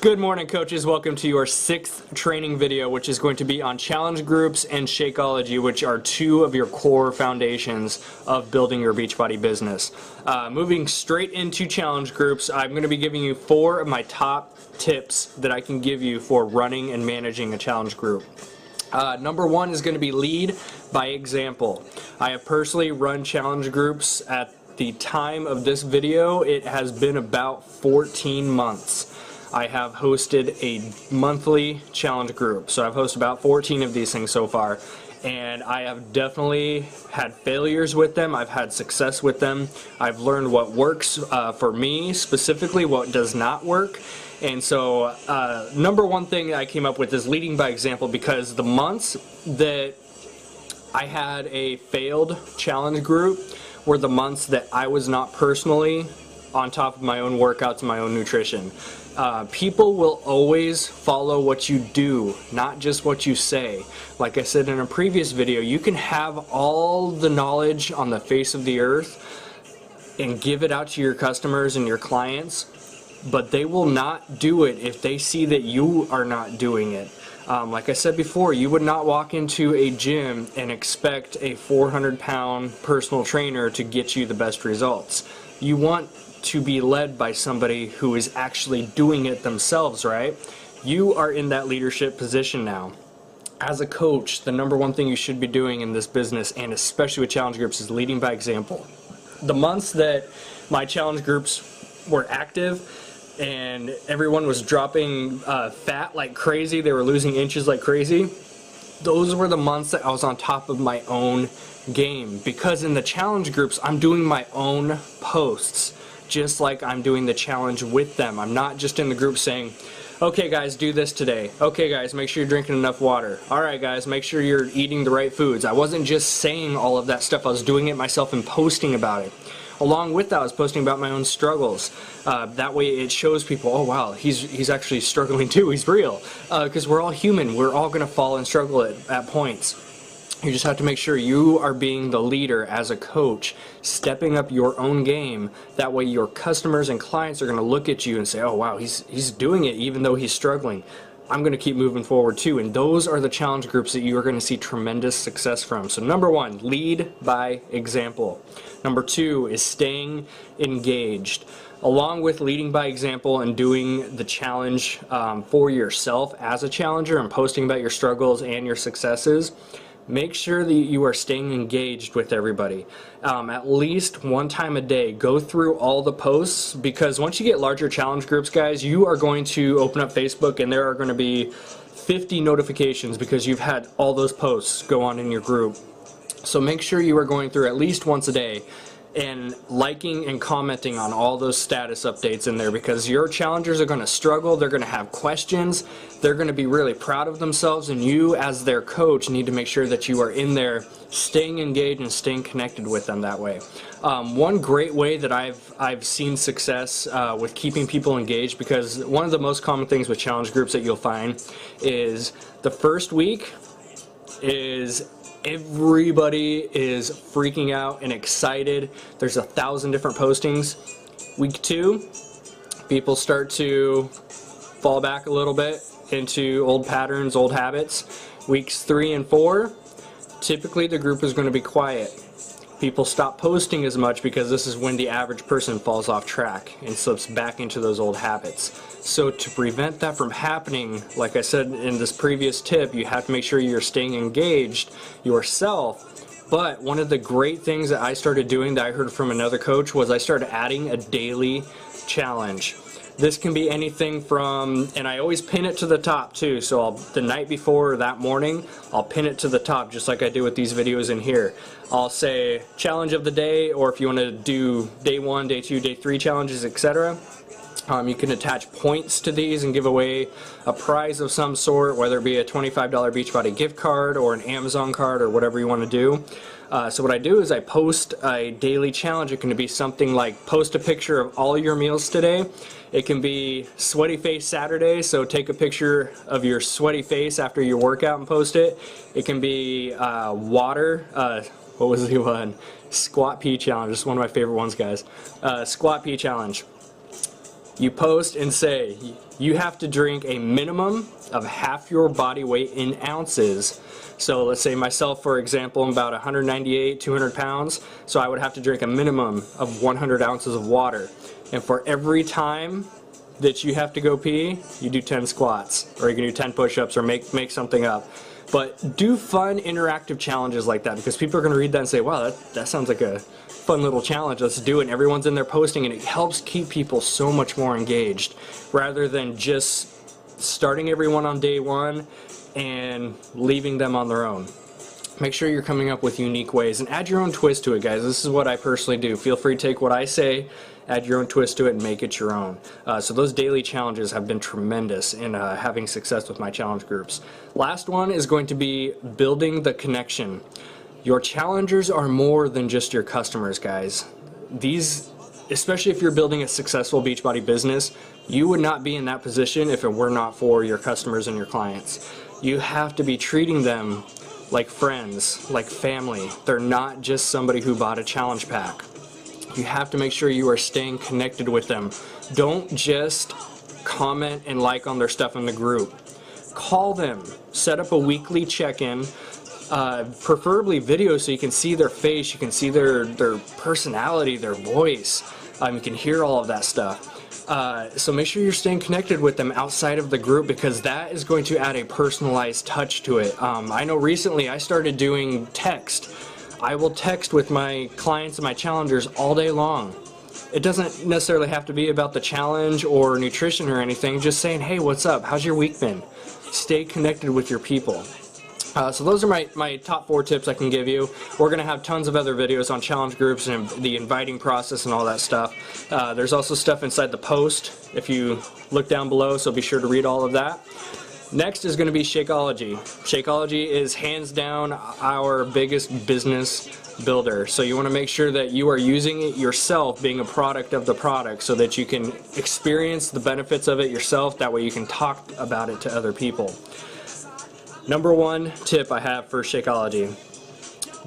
Good morning, coaches. Welcome to your 6th training video, which is going to be on challenge groups and Shakeology, which are two of your core foundations of building your Beachbody business. Moving straight into challenge groups, I'm going to be giving you 4 of my top tips that I can give you for running and managing a challenge group. Number 1 is going to be lead by example. I have personally run challenge groups. At the time of this video, it has been about 14 months. I have hosted a monthly challenge group, so I've hosted about 14 of these things so far, and I have definitely had failures with them. I've had success with them. I've learned what works for me, specifically what does not work. And so number 1 thing I came up with is leading by example, because the months that I had a failed challenge group were the months that I was not personally on top of my own workouts and my own nutrition. People will always follow what you do, not just what you say. Like I said in a previous video, you can have all the knowledge on the face of the earth and give it out to your customers and your clients, but they will not do it if they see that you are not doing it. Like I said before, you would not walk into a gym and expect a 400-pound personal trainer to get you the best results. You want to be led by somebody who is actually doing it themselves, right? You are in that leadership position now. As a coach, the number 1 thing you should be doing in this business, and especially with challenge groups, is leading by example. The months that my challenge groups were active and everyone was dropping fat like crazy, they were losing inches like crazy, those were the months that I was on top of my own game, because in the challenge groups I'm doing my own posts, just like I'm doing the challenge with them. I'm not just in the group saying, okay guys, do this today. Okay guys, make sure you're drinking enough water. Alright guys, make sure you're eating the right foods. I wasn't just saying all of that stuff, I was doing it myself and posting about it. Along with that, I was posting about my own struggles. That way it shows people, oh wow, he's actually struggling too, he's real. Because we're all human, we're all going to fall and struggle at points. You just have to make sure you are being the leader as a coach, stepping up your own game. That way your customers and clients are going to look at you and say, oh wow, he's doing it even though he's struggling. I'm going to keep moving forward too. And those are the challenge groups that you are going to see tremendous success from. So number 1, lead by example. Number 2 is staying engaged. Along with leading by example and doing the challenge for yourself as a challenger and posting about your struggles and your successes, make sure that you are staying engaged with everybody. At least 1 time a day, go through all the posts, because once you get larger challenge groups, guys, you are going to open up Facebook and there are going to be 50 notifications because you've had all those posts go on in your group. So make sure you are going through at least once a day and liking and commenting on all those status updates in there, because your challengers are going to struggle, they're going to have questions, they're going to be really proud of themselves, and you as their coach need to make sure that you are in there staying engaged and staying connected with them that way. One great way that I've seen success with keeping people engaged, because one of the most common things with challenge groups that you'll find is the first week is everybody is freaking out and excited. There's 1,000 different postings. Week 2, people start to fall back a little bit into old patterns, old habits. Weeks 3 and 4, typically the group is going to be quiet. People stop posting as much because this is when the average person falls off track and slips back into those old habits. So to prevent that from happening, like I said in this previous tip, you have to make sure you're staying engaged yourself. But one of the great things that I started doing that I heard from another coach was I started adding a daily challenge. This can be anything from, and I always pin it to the top too, so the night before or that morning, I'll pin it to the top just like I do with these videos in here. I'll say challenge of the day, or if you want to do day 1, day 2, day 3 challenges, etc. You can attach points to these and give away a prize of some sort, whether it be a $25 Beachbody gift card or an Amazon card or whatever you want to do. So what I do is I post a daily challenge. It can be something like post a picture of all your meals today. It can be sweaty face Saturday, so take a picture of your sweaty face after your workout and post it. It can be water. What was the one? Squat pee challenge. This is one of my favorite ones, guys. Squat pee challenge. You post and say you have to drink a minimum of half your body weight in ounces. So let's say myself, for example, I'm about 198, 200 pounds, so I would have to drink a minimum of 100 ounces of water. And for every time that you have to go pee, you do 10 squats, or you can do 10 push-ups, or make something up. But do fun, interactive challenges like that, because people are going to read that and say, wow, that sounds like a fun little challenge, let's do it. And everyone's in there posting, and it helps keep people so much more engaged, rather than just starting everyone on day one and leaving them on their own. Make sure you're coming up with unique ways, and add your own twist to it, guys. This is what I personally do. Feel free to take what I say, add your own twist to it, and make it your own. So those daily challenges have been tremendous in having success with my challenge groups. Last one is going to be building the connection. Your challengers are more than just your customers, guys. These, especially if you're building a successful Beachbody business, you would not be in that position if it were not for your customers and your clients. You have to be treating them like friends, like family. They're not just somebody who bought a challenge pack. You have to make sure you are staying connected with them. Don't just comment and like on their stuff in the group. Call them, set up a weekly check-in, preferably video so you can see their face, you can see their personality, their voice, you can hear all of that stuff. So make sure you're staying connected with them outside of the group, because that is going to add a personalized touch to it. I know recently I started doing text. I will text with my clients and my challengers all day long. It doesn't necessarily have to be about the challenge or nutrition or anything, just saying, hey, what's up? How's your week been? Stay connected with your people. So those are my top 4 tips I can give you. We're going to have tons of other videos on challenge groups and the inviting process and all that stuff. There's also stuff inside the post if you look down below, so be sure to read all of that. Next is going to be Shakeology. Shakeology is hands down our biggest business builder. So you want to make sure that you are using it yourself, being a product of the product, so that you can experience the benefits of it yourself. That way you can talk about it to other people. Number 1 tip I have for Shakeology: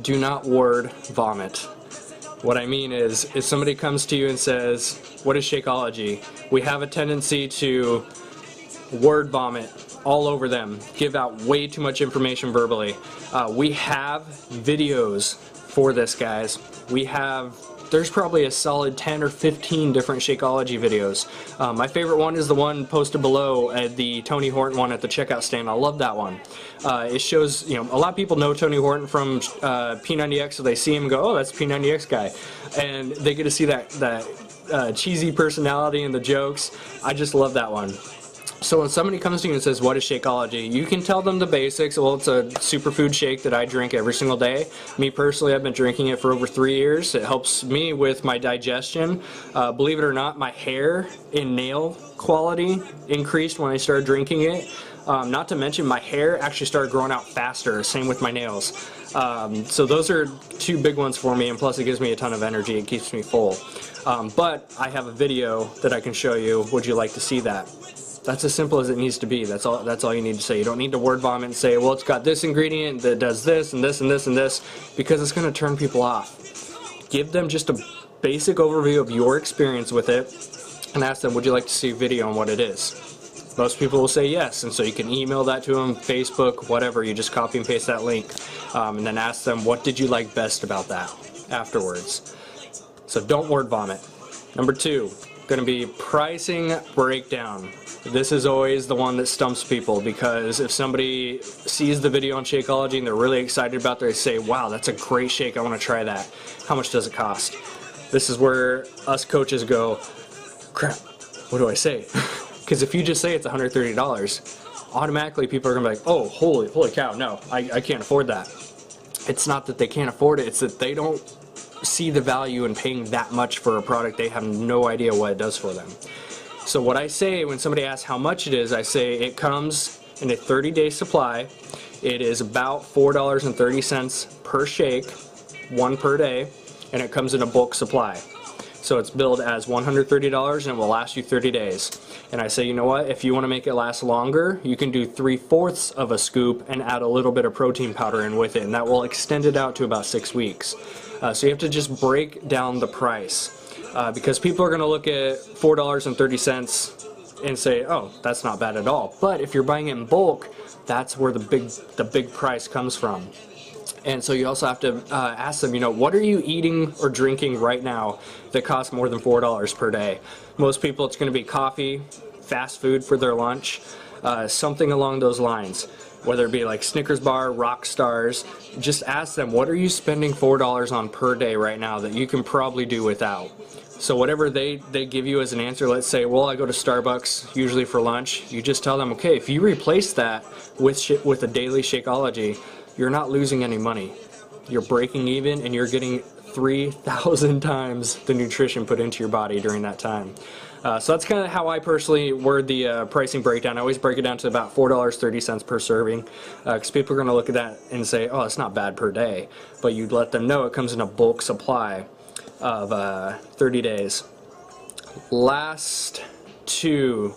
do not word vomit. What I mean is, if somebody comes to you and says, what is Shakeology? We have a tendency to word vomit all over them, give out way too much information verbally. We have videos for this, guys. There's probably a solid 10 or 15 different Shakeology videos. My favorite one is the one posted below, the Tony Horton one at the checkout stand. I love that one. It shows, a lot of people know Tony Horton from P90X, so they see him and go, oh, that's P90X guy. And they get to see that cheesy personality and the jokes. I just love that one. So when somebody comes to you and says, what is Shakeology? You can tell them the basics. Well, it's a superfood shake that I drink every single day. Me personally, I've been drinking it for over 3 years. It helps me with my digestion. Believe it or not, my hair and nail quality increased when I started drinking it. Not to mention, my hair actually started growing out faster, same with my nails. So those are 2 big ones for me, and plus it gives me a ton of energy. It keeps me full. But I have a video that I can show you. Would you like to see that? That's as simple as it needs to be. That's all you need to say. You don't need to word vomit and say, well, it's got this ingredient that does this and this and this and this, because it's going to turn people off. Give them just a basic overview of your experience with it and ask them, would you like to see a video on what it is? Most people will say yes, and so you can email that to them, Facebook, whatever. You just copy and paste that link, and then ask them, what did you like best about that afterwards? So don't word vomit. Number 2, going to be pricing breakdown. This is always the one that stumps people, because if somebody sees the video on Shakeology and they're really excited about it, they say, wow, that's a great shake, I want to try that. How much does it cost? This is where us coaches go, crap, what do I say? Because if you just say it's $130, automatically people are going to be like, oh, holy cow, no, I can't afford that. It's not that they can't afford it, it's that they don't see the value in paying that much for a product. They have no idea what it does for them. So what I say when somebody asks how much it is, I say it comes in a 30-day supply. It is about $4.30 per shake, 1 per day, and it comes in a bulk supply. So it's billed as $130 and it will last you 30 days. And I say, you know what, if you want to make it last longer, you can do 3/4 of a scoop and add a little bit of protein powder in with it, and that will extend it out to about 6 weeks. So you have to just break down the price. because people are going to look at $4.30 and say, oh, that's not bad at all. But if you're buying it in bulk, that's where the big price comes from. And so you also have to ask them, what are you eating or drinking right now that costs more than $4 per day? Most people, it's going to be coffee, fast food for their lunch, something along those lines. Whether it be like Snickers bar, Rock Stars, just ask them, what are you spending $4 on per day right now that you can probably do without? So whatever they give you as an answer, let's say, well, I go to Starbucks usually for lunch, you just tell them, okay, if you replace that with a daily Shakeology, you're not losing any money. You're breaking even and you're getting 3,000 times the nutrition put into your body during that time. So that's kind of how I personally word the pricing breakdown. I always break it down to about $4.30 per serving, because people are going to look at that and say, oh, it's not bad per day. But you'd let them know it comes in a bulk supply of 30 days. Last two,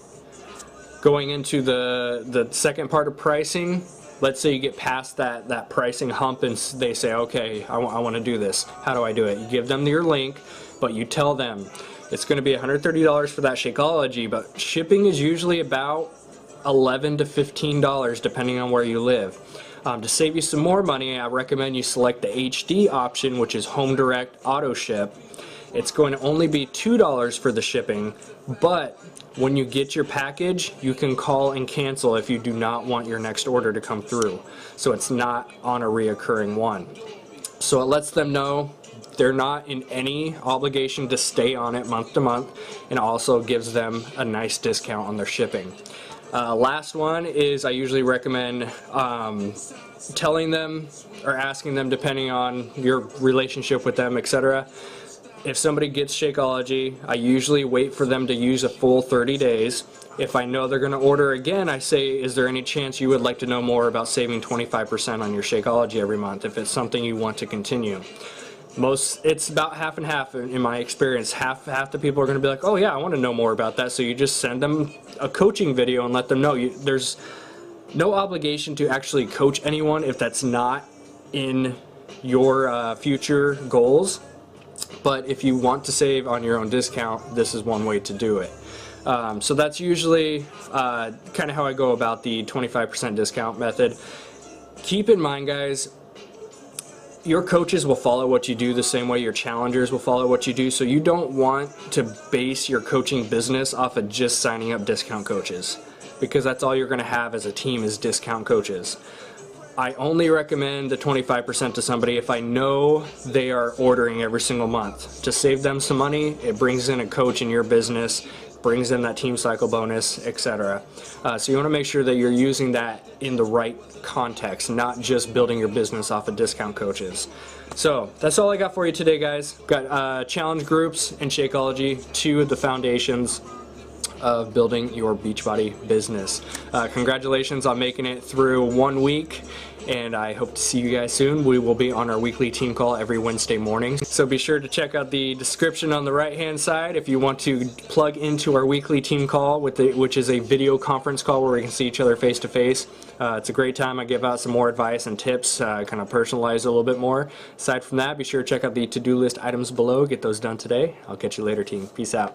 going into the second part of pricing. Let's say you get past that pricing hump and they say, okay, I want to do this. How do I do it? You give them your link, but you tell them it's going to be $130 for that Shakeology, but shipping is usually about $11 to $15 depending on where you live. To save you some more money, I recommend you select the HD option, which is Home Direct Auto Ship. It's going to only be $2 for the shipping, but when you get your package, you can call and cancel if you do not want your next order to come through. So it's not on a reoccurring one. So it lets them know they're not in any obligation to stay on it month to month, and also gives them a nice discount on their shipping. Last one is I usually recommend telling them or asking them, depending on your relationship with them, etc. If somebody gets Shakeology, I usually wait for them to use a full 30 days. If I know they're going to order again, I say, is there any chance you would like to know more about saving 25% on your Shakeology every month if it's something you want to continue? It's about half and half in my experience. Half the people are going to be like, oh yeah, I want to know more about that. So you just send them a coaching video and let them know. There's no obligation to actually coach anyone if that's not in your future goals. But if you want to save on your own discount, this is one way to do it. So that's usually kind of how I go about the 25% discount method. Keep in mind, guys, your coaches will follow what you do the same way your challengers will follow what you do, so you don't want to base your coaching business off of just signing up discount coaches, because that's all you're going to have as a team is discount coaches. I only recommend the 25% to somebody if I know they are ordering every single month. To save them some money, it brings in a coach in your business, brings in that team cycle bonus, etc. So you want to make sure that you're using that in the right context, not just building your business off of discount coaches. So that's all I got for you today, guys. Got challenge groups and Shakeology, two of the foundations of building your Beachbody business. Congratulations on making it through 1 week, and I hope to see you guys soon. We will be on our weekly team call every Wednesday morning, so be sure to check out the description on the right hand side if you want to plug into our weekly team call, which is a video conference call where we can see each other face to face. It's a great time. I give out some more advice and tips, kind of personalize a little bit more. Aside from that, be sure to check out the to-do list items below. Get those done today. I'll catch you later, team. Peace out.